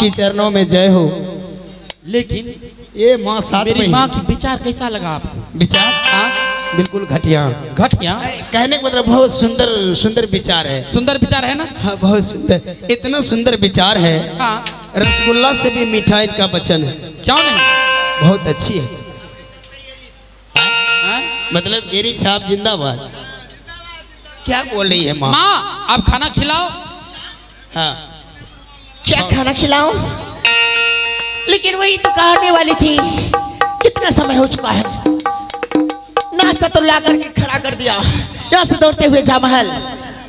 आपकी चरणों में जय हो। लेकिन ये माँ साथ मेरी में माँ की विचार कैसा लगा आपको? विचार बिल्कुल घटिया। घटिया कहने का मतलब बहुत सुंदर सुंदर विचार है। सुंदर विचार है ना? हाँ बहुत सुंदर, इतना सुंदर विचार है। हाँ रसगुल्ला से भी मीठा इनका वचन है। क्यों नहीं? बहुत अच्छी है। हाँ? मतलब मेरी छाप जिंदाबाद। क्या बोल रही है माँ? माँ आप खाना खिलाओ। हाँ क्या खाना खिलाऊं? लेकिन वही तो कहने वाली थी, कितना समय हो चुका है। नाश्ता तो ला करके खड़ा कर दिया, यहाँ से दौड़ते हुए जा महल,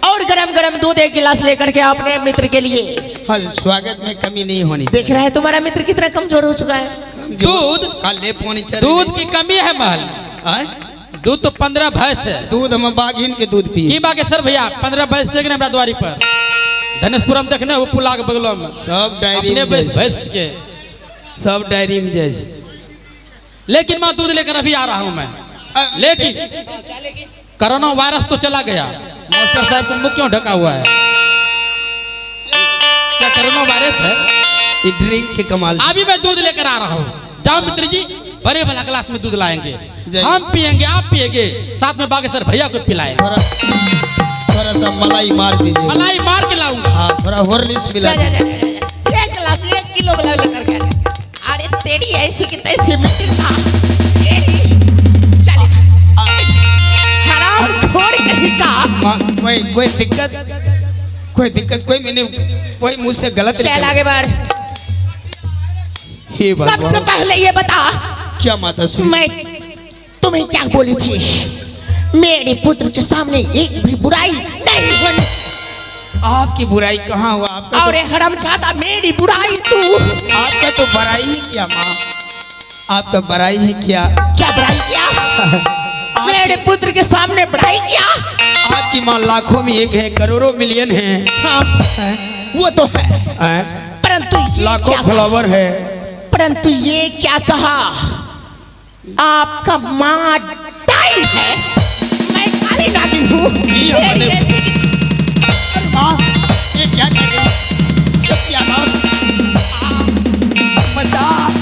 और गरम गरम दूध एक गिलास लेकर के आपने मित्र के लिए। हाँ स्वागत में कमी नहीं होनी। देख रहा है तुम्हारा मित्र कितना कमजोर हो चुका है। दूध ले पौनी चाहिए। दूध की कमी है महल। दूध तो 15 भैंस है। दूध हम बाघिन के दूध पी। की बात है सर भैया? 15 भैंस चाहिए हमरा द्वारी पर धनेशपुरम देखने वो पुला के बगलों में सब डायरी अपने में भैंस के सब डायरी में जज। लेकिन मैं दूध लेकर अभी आ रहा हूँ मैं। लेकिन कोरोना वायरस तो चला गया। मास्टर साहब को मुंह क्यों ढका हुआ है? क्या कोरोना वायरस है? ये ड्रिंक के कमाल। अभी मैं दूध लेकर आ रहा हूँ। जाओ मित्र जी, बड़े वाला ग्लास में दूध लाएंगे, हम पिएंगे, आप पिएंगे, साथ में बागेश्वर भैया को पिलाएंगे। थोड़ा सा मलाई मार दीजिए। मलाई मार के लाऊंगा। हाँ थोड़ा हॉर्लिक्स मिला। एक गिलास 1 किलो बुला लेकर के। अरे तेरी ऐसी की तैसी मित्र था। चल हराम खोड़ कहीं का। कोई दिक्कत कोई मैंने कोई मुझसे गलत चल आगे बढ़। सबसे पहले ये बता, क्या माता श्री? मैं तुम्हें क्या बोली थी? मेरे पुत्र के सामने एक भी बुराई नहीं होनी। आपकी बुराई कहाँ हुआ? आपका और हरामजादा मेरी बुराई तू। आपका तो बुराई ही क्या माँ? आपका बुराई है क्या? क्या बुराई किया? मेरे पुत्र के सामने बुराई किया? आपकी माँ लाखों में एक है, करोड़ों मिलियन है। हाँ वो तो है, परंतु लाखों फ्लावर है। परंतु ये क्या कहा? आपका माँ डाई है, मैं काली नागिन हूँ। ये क्या कह रही? सत्यानाश!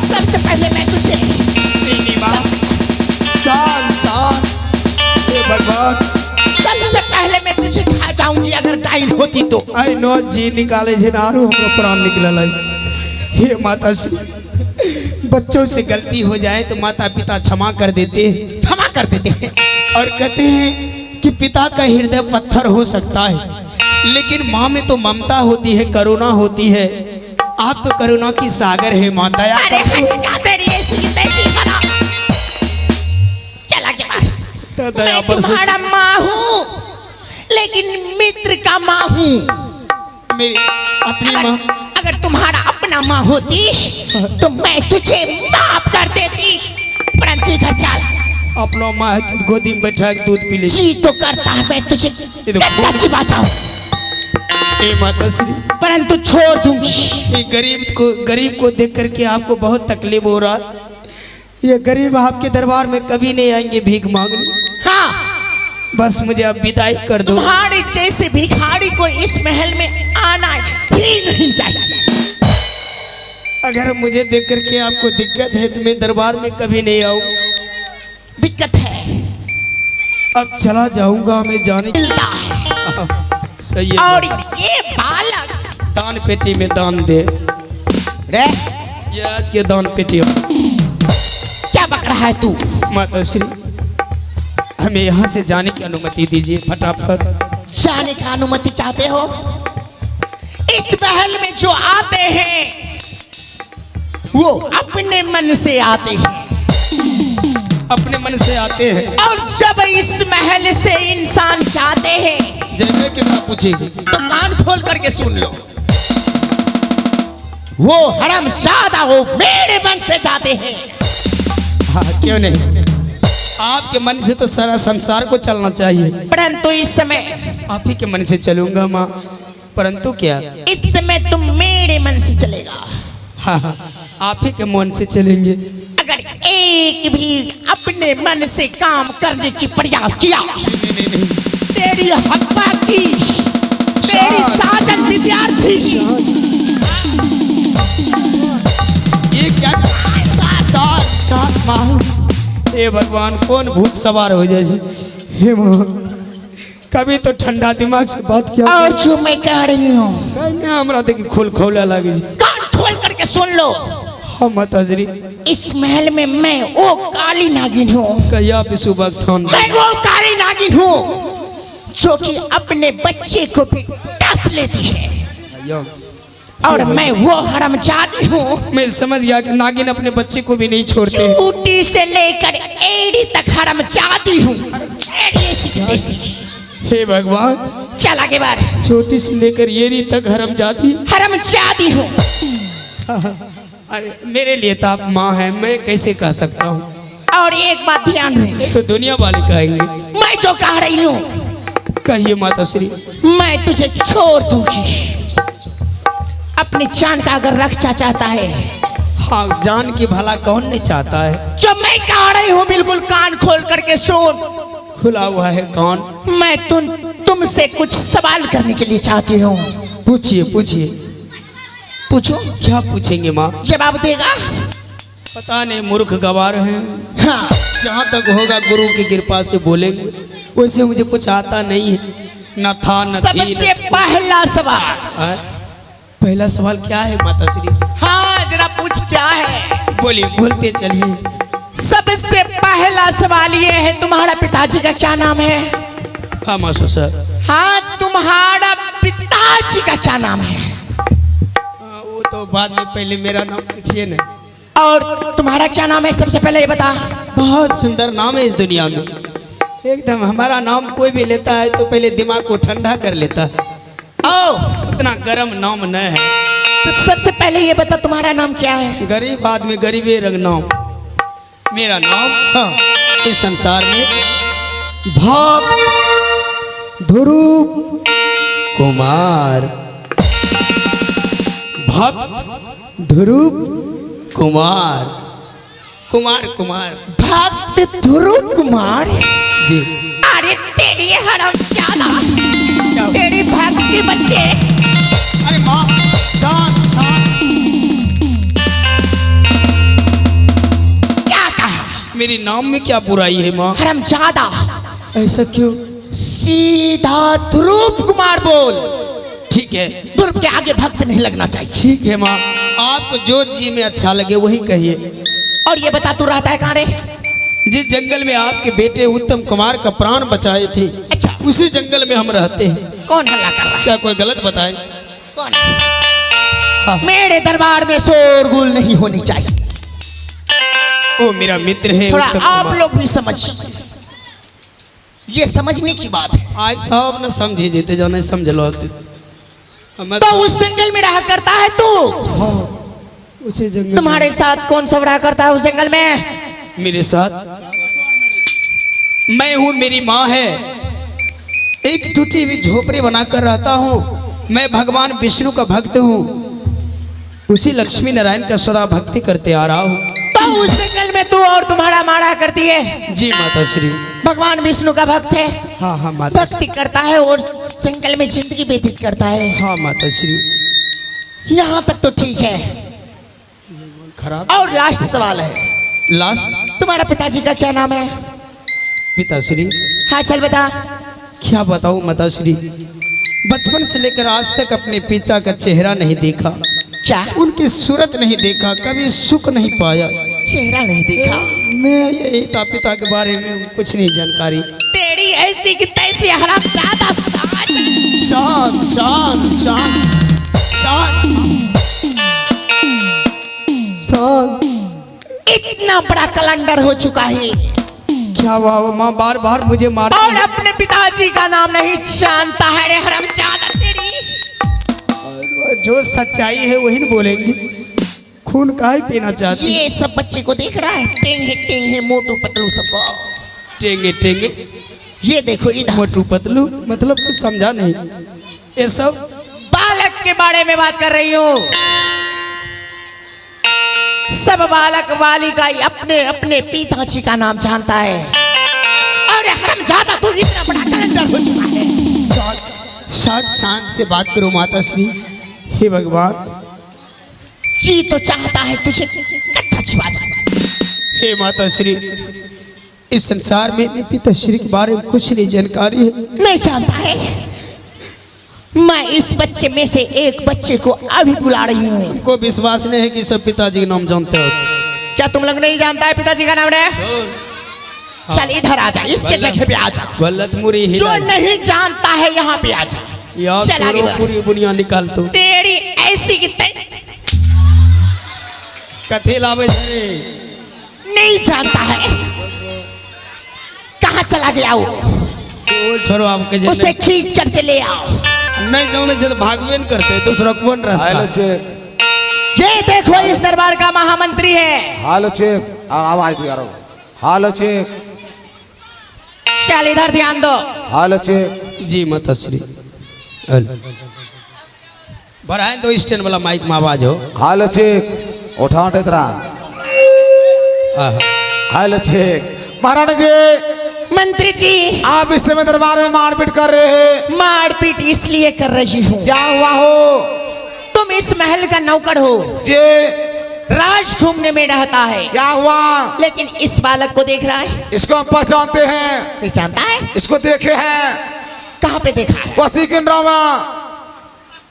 सबसे पहले मैं तुझे नहीं माँ, भगवान, सबसे पहले मैं तुझे खा जाऊंगी अगर डाइन होती तो। आई नो जी निकाले जे नारो हमरो प्राण निकलल है। हे माता श्री, बच्चों से गलती हो जाए तो माता पिता क्षमा कर देते हैं, क्षमा कर देते हैं, और कहते हैं कि पिता का हृदय पत्थर हो सकता है, लेकिन माँ में तो ममता होती है, करुणा होती है। आप तो करुणा की सागर है माँ, दया अरे कर दो। हट जा तेरी ऐसी तैसी बना। चला के बाद तो दया मैं पर से तुम्हारा माँ हूँ, लेकिन मित्र का माँ हूँ। मेरी अपनी माँ। अगर तुम्हारा अपना माँ होती तो मैं तुझे माफ कर देती, परंतु इधर चल। अपना माँ गोदी में बैठा के दूध पी ले। जी तो करता है मैं तुझे गद्दा चिबा जाऊं, हे माता श्री, परंतु छोड़ दूंगी। ये गरीब को देख करके आपको बहुत तकलीफ हो रहा है। ये गरीब आपके दरबार में कभी नहीं आएंगे भीख मांगने। हाँ बस मुझे अब विदाई कर दो। तुम्हारे जैसे भिखारी को इस महल में आना ही नहीं चाहिए। अगर मुझे देख करके आपको दिक्कत है तो मैं दरबार में कभी नहीं आऊँ। दिक्कत है, अब चला जाऊंगा, मैं जाने मिलता है। सही है। और ये बालक दान पेटी में दान दे रे, ये आज के दान पेटी। क्या बक रहा है तू? माता श्री, हमें यहाँ से जाने की अनुमति दीजिए फटाफट। जाने की अनुमति चाहते हो? इस महल में जो आते हैं वो अपने मन से आते हैं, अपने मन से आते हैं। और जब इस महल से इंसान जाते हैं जैसे कि ना पूछे तो कान खोल करके सुन लो, वो हरामजादा वो मेरे मन से जाते हैं। हाँ क्यों नहीं, आपके मन से तो सारा संसार को चलना चाहिए। परंतु इस समय आप ही के मन से चलूंगा माँ, परंतु क्या इस समय तुम मेरे मन से चलेगा। हाँ हाँ, आप ही के मन से चलेंगे। अगर एक भी अपने मन से काम करने की प्रयास किया, नहीं। तेरी हत्या की, तेरी साजन विद्यार्थी हे भगवान कौन भूत सवार हो जाए। हे माँ कभी तो ठंडा दिमाग से बात किया और जो मैं कह रही हूँ नहीं हमरा देखी खोल खोला लगे। कान खोल करके सुन लो। हाँ माताश्री इस महल में मैं वो काली नागिन हूँ। कहिया पिसु भगवान मैं वो काली नागिन हूँ जो कि अपने बच्चे को भी डस लेती है। और मैं वो हरामजादी हूँ। मैं समझ गया कि नागिन अपने बच्चे को भी नहीं छोड़ते। चूटी से लेकर एड़ी तक हरामजादी हूँ। हे भगवान चल आगे बढ़। छोटी से लेकर येरी तक हरामजादी हूँ। अरे मेरे लिए तो आप माँ हैं, मैं कैसे कह सकता हूँ। और एक बात ध्यान रहे, तो दुनिया वाले कहेंगे। मैं जो कह रही हूँ कहिए माताश्री। मैं तुझे छोड़ दूंगी। अपनी जान का अगर रक्षा चाहता है। हाँ जान की भला कौन नहीं चाहता है। जो मैं कह रही हूँ बिल्कुल कान खोल करके सुन। खुला हुआ है कौन। मैं तुमसे कुछ सवाल करने के लिए चाहती हूँ। पूछिए पूछिए। पूछो। क्या पूछेंगे माँ। जवाब देगा। पता नहीं मूर्ख गवार हैं। हाँ जहाँ तक होगा गुरु की कृपा से बोलेंगे। वैसे मुझे कुछ आता नहीं है, न था न थी। सबसे पहला सवाल। पहला सवाल क्या है माताश्री। हाँ जरा पूछ क्या है। बोलिए बोलते चलिए। सबसे पहला सवाल ये है तुम्हारा पिताजी का क्या नाम है। हाँ मास्टर सर। हाँ तुम्हारा पिताजी का क्या नाम है। वो तो बाद में, पहले मेरा नाम पूछिए ना। और तुम्हारा क्या नाम है सबसे पहले ये बता। बहुत सुंदर नाम है इस दुनिया में। एकदम हमारा नाम कोई भी लेता है तो पहले दिमाग को ठंडा कर लेता है। उतना गर्म नाम न है। तो सबसे पहले ये बता तुम्हारा नाम क्या है। गरीब आदमी गरीबे रंग नाम। मेरा नाम हाँ इस संसार में भक्त ध्रुव कुमार। भक्त ध्रुव कुमार। कुमार कुमार भक्त ध्रुव कुमार जी। अरे तेरी हरामजादा तेरी भक्ति बच्चे। अरे माँ शांत शांत। क्या कहा। मेरे नाम में क्या बुराई है माँ। हरामजादा। ऐसा क्यों। सीधा ध्रुव कुमार बोल। ठीक है। ध्रुव के आगे भक्त नहीं लगना चाहिए। ठीक है माँ आपको जो जी में अच्छा लगे वही कहिए। और ये बता तू रहता है कहाँ रे। जिस जंगल में आपके बेटे उत्तम कुमार का प्राण बचाए थे अच्छा उसी जंगल में हम रहते हैं। कौन हल्ला कर रहा है। क्या कोई गलत बताए। कौन है? हाँ। मेरे दरबार में शोरगुल नहीं होनी चाहिए। वो मेरा मित्र है थोड़ा उत्तम आप कुमार। लोग भी समझ, ये समझने की बात है। आज सब न समझे जेते जाने समझ लो। तो उस जंगल में रहा करता है तू। उसी जंगल तुम्हारे साथ कौन सा रहा करता है उस जंगल में। मेरे साथ मैं हूँ, मेरी माँ है। एक टूटी हुई झोपड़ी बनाकर रहता हूँ। मैं भगवान विष्णु का भक्त हूँ। उसी लक्ष्मी नारायण का सदा भक्ति करते आ रहा हूँ। तो उस जंगल में तू और तुम्हारा मारा करती है। जी माता श्री। भगवान विष्णु का भक्त है। हाँ हाँ माता भक्ति करता है और जंगल में जिंदगी व्यतीत करता है। हाँ माता श्री। यहाँ तक तो ठीक है। खराब। और लास्ट सवाल है। लास्ट। तुम्हारा पिताजी का क्या नाम है। पिताश्री। हाँ चल बता। क्या बताऊं माताश्री, बचपन से लेकर आज तक अपने पिता का चेहरा नहीं देखा। क्या। उनकी सूरत नहीं देखा, कभी सुख नहीं पाया। चेहरा नहीं देखा। मैं यही पिता के बारे में कुछ नहीं जानकारी। तेरी ऐसी की तैसी हरामजादा शांत शांत शांत शांत। इतना बड़ा कलंडर हो चुका है। क्या हुआ माँ बार बार मुझे मारती और अपने पिताजी का नाम नहीं जानता है रे हरामजादा तेरी। जो सच्चाई है वही न बोलेंगे। खून काहे पीना चाहती। ये सब बच्चे को देख रहा है। टेंगे मोटू पतलू सब। टेंगे टेंगे। ये देखो इधर। मोटू पतलू मतलब कुछ समझा नहीं। ये सब बालक के बारे में बात कर रही हूँ। सब बालक बालिका अपने अपने पिताजी का नाम जानता है। और हरामजादा तू इतना बड़ा कलंडर हो चुका है। शांत शांत से बात करो माता श्री। हे भगवान। जी तो चाहता है तुझे कच्चा छुआ जाए। हे माता श्री, इस संसार में अपने पिताश्री के बारे में कुछ नहीं जानकारी है। नहीं जानता है। मैं इस बच्चे में से एक बच्चे को अभी बुला रही हूँ। हमको विश्वास नहीं है कि सब पिताजी का नाम जानते हो। क्या तुम लोग नहीं जानता है पिताजी का नाम है? चल इधर आ जा, इसके जगह पे आ जा। गलत मुरी जो नहीं जानता है यहाँ पे आ जा। यार चल आगे बढ़। पूरी दुनिया निकाल तू तेरी ऐसी की कथे लावे नहीं जानता है। कहाँ चला गया वो? छोड़ो आपके उसे खींच करके ले आओ। नहीं जाने से तो भागवेन करते दूसरा कौन रास्ता। ये देखो इस दरबार का महामंत्री है। हालो चेक आवाज दो यारो। हालो चेक। चल इधर ध्यान दो। हालो चेक। जी माताश्री बढ़ाए दो स्टैंड वाला माइक में आवाज हो। हालो चेक उठाओ तेरा। हालो चेक। महाराणा जी मंत्री जी आप इस समय दरबार में मारपीट कर रहे हैं। मारपीट इसलिए कर रही हूँ। क्या हुआ हो? तुम इस महल का नौकर हो। जी राज घूमने में रहता है। क्या हुआ? लेकिन इस बालक को देख रहा है। इसको हम पहचानते हैं। पहचानता है? इसको देखे हैं। कहाँ पे देखा है? कोसी किनारा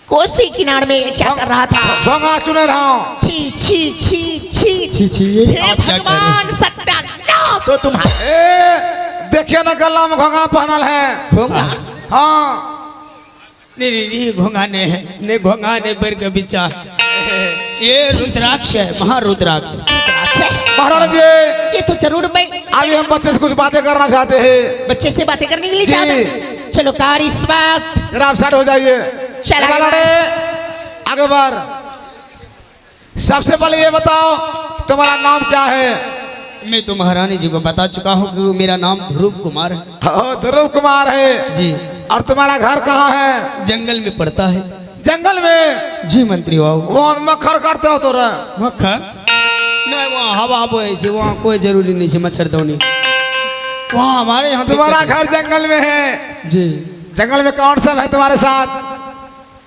कोसी किनारे में क्या कर रहा था? गंगा चुने रहा हूँ। छी छी छी छी छी छी ये हे आप क्या कर रहे हैं? भगवान सत्यानाश हो तुम्हारा। देखिए ना गला में घोंगा पहनल है। घोंगा? हाँ नहीं घोंगा ने घोंगा ने बर के बिचा ये रुद्राक्ष है महारुद्राक्ष। महाराणा जी ये तो जरूर मैं अभी हम बच्चे से कुछ बातें करना चाहते हैं। बच्चे से बातें करने के लिए जी। चाहता। चलो कार इस वक्त जरा आप साइड हो जाइए। चल आगे लड़े आगे बढ़। सबसे पहले ये बताओ तुम्हारा नाम क्या है? मैं तो महारानी जी को बता चुका हूँ कि मेरा नाम ध्रुव कुमार है। ध्रुव कुमार है जी। और तुम्हारा घर कहाँ है? जंगल में पड़ता है। जंगल में? जी मंत्री बाबू। वहाँ मक्खर काटते हो तो मक्खर नहीं वहाँ हवा बोए छे वहाँ कोई जरूरी नहीं है मच्छरदानी। वहाँ हमारे यहाँ तुम्हारा घर जंगल में है। जी। जंगल में कौन सा है तुम्हारे साथ?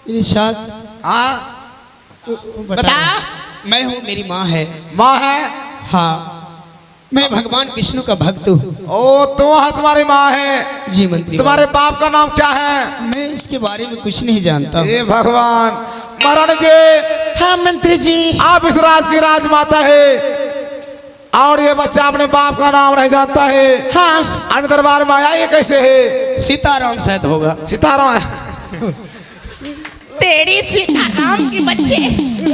मेरे साथ हाँ बता। मैं हूँ मेरी माँ है। माँ है? हाँ मैं भगवान विष्णु का भक्त हूँ। ओ तुम्हारी माँ है। जी मंत्री तुम्हारे बाप का नाम क्या है? मैं इसके बारे में कुछ नहीं जानता। ये भगवान। महाराणा जी हाँ मंत्री जी आप इस राज की राजमाता है और ये बच्चा अपने बाप का नाम नहीं जानता है। हाँ अन्य दरबार में आया ये कैसे है? सीताराम शायद होगा। सीताराम तेरी सीताराम की बच्चे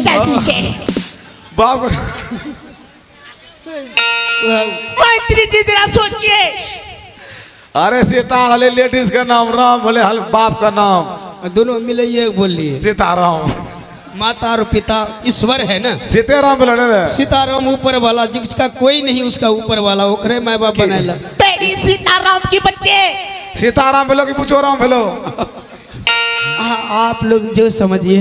चल पीछे। बाप मंत्री जी जरा सोचिए। अरे सीता हले लेडीज का नाम, राम भले हल बाप का नाम, दोनों मिले ये बोल लिए। सीताराम। माता और पिता ईश्वर है ना। सीताराम बोले। सीताराम ऊपर वाला जिसका कोई नहीं उसका ऊपर वाला ओकरे माँ बाप बनाएला। तेरी सीताराम की बच्चे। सीताराम बोलो कि पूछो राम बोलो? आप लोग जो समझिए।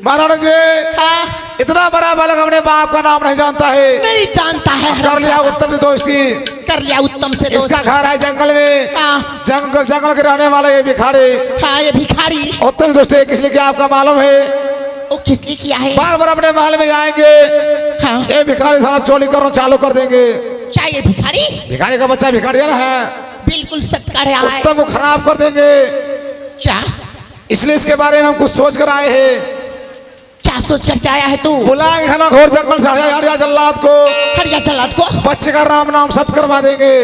महाराणा जी हाँ इतना बड़ा बालक अपने बाप का नाम नहीं जानता है। नहीं जानता है। कर लिया उत्तम से दोस्ती। कर लिया उत्तम से दोस्ती। इसका घर है जंगल में। हाँ जंगल के रहने वाले ये भिखारी। हाँ ये भिखारी। उत्तम दोस्ती किस लिए किया आपका मालूम है? वो किस लिए किया है? बार बार अपने महल में आएंगे। हाँ ये भिखारी सारा चोरी करना चालू कर देंगे। क्या ये भिखारी? भिखारी का बच्चा भिखारी है। बिल्कुल सच कह रहा है। उत्तम को खराब कर देंगे। क्या? इसलिए इसके बारे में हम कुछ सोच कर आए हैं। क्या सोच करके आया है तू? बुलाएंगे खाना घोर जंगल से हरिया जल्लाद को। हरिया जल्लाद को? बच्चे का राम नाम सत करवा देंगे।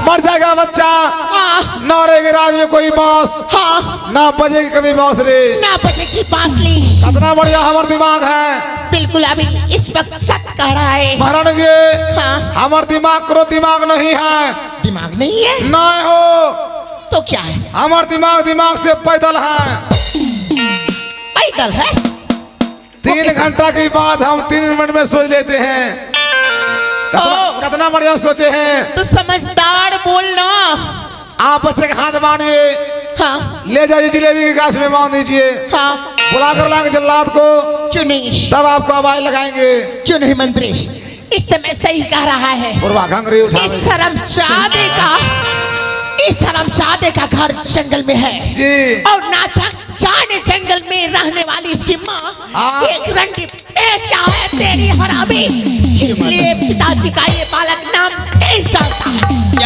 मर जाएगा बच्चा। हाँ ना रहेगी राज में कोई बांस। हाँ ना बजेगी कभी बांसुरी। ना बजेगी बांसुरी। कितना बढ़िया हमारा दिमाग है। बिल्कुल अभी इस वक्त सच कह रहा है। महाराणा जी हाँ हमारा दिमाग करो दिमाग नहीं है। दिमाग नहीं है? नहीं हो तो क्या है? हमारा दिमाग से पैदल है। पैदल है? 3 घंटा की बात हम 3 मिनट में सोच लेते हैं। कितना बढ़िया सोचे हैं। तो समझदार बोलना। आप बच्चे के हाथ बांधिए। हाँ ले जाइए जलेबी के गाछ में बांध दीजिए। हाँ बुला कर लाएंगे जल्लाद को। क्यों नहीं? तब आपको आवाज लगाएंगे। क्यों नहीं मंत्री? इस समय सही कह रहा है। बुरवा घंगरी उठा इस शर्मजादे का घर जंगल में है जी। और ना जाने जंगल में रहने वाली इसकी माँ एक रंडी पेशा है तेरी हरामी। इसलिए पिताजी का ये बालक नाम नहीं जानता।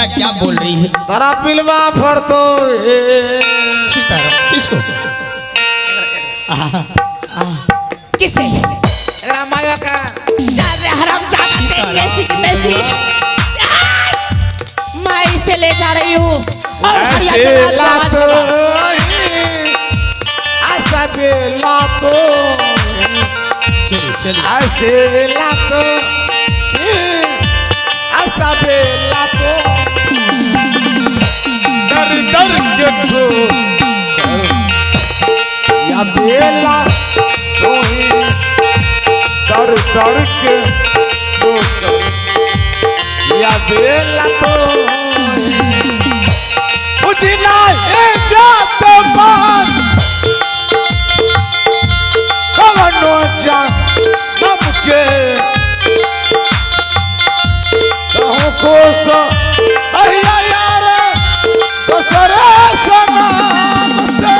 क्या क्या बोल रही है? तारा पिलवा फर तो सीताराम किसको? किसे? माया का हराम मैं इसे ले जा रही हूँ और ऐसे लातो ऐसा बेलातो चलिए ऐसे लातो ऐसा बेलातो डर डर के ठो या बेला तो डर डर के ठो या बेला तो मुझे ना ये जात मान कवनो जा सबके कहूँ को सा अहिया यार दूसरे सनाम से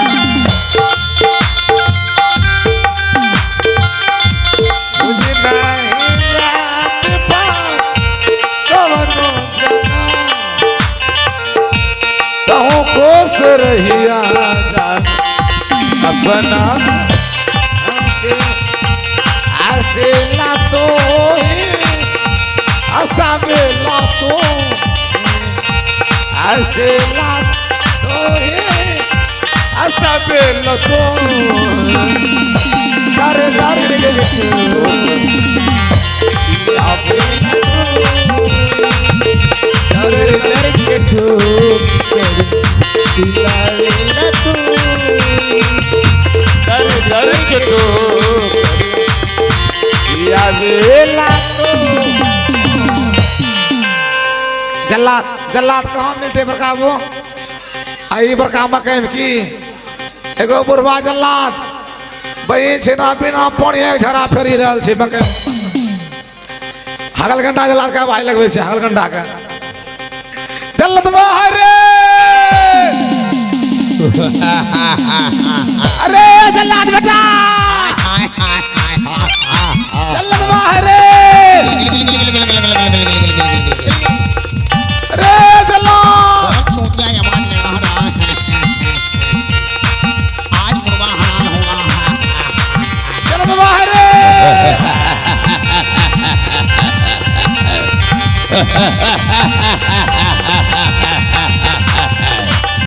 मुझे नहीं जात मान कवनो कहूँ को रहिया अपना ऐसे लातो ऐसा बेलातो ऐसे लातो ऐसा बेलातो सारे सारे जल्लाद जल्लाद कहाँ मिलते बरका वो आई बरका मकैम की एगो बुढ़वा जल्लाद बही छिना बिना पानी एक झरा फेरी रहल छै मकैम हगल घंटा जल्लाद का भाई लगवे छै हगल घंटा का जल्लाद बाहरे अरे जल्लाद बेटा जल्लाद बाहरे अरे जल्लाद जल्लाद बाहरे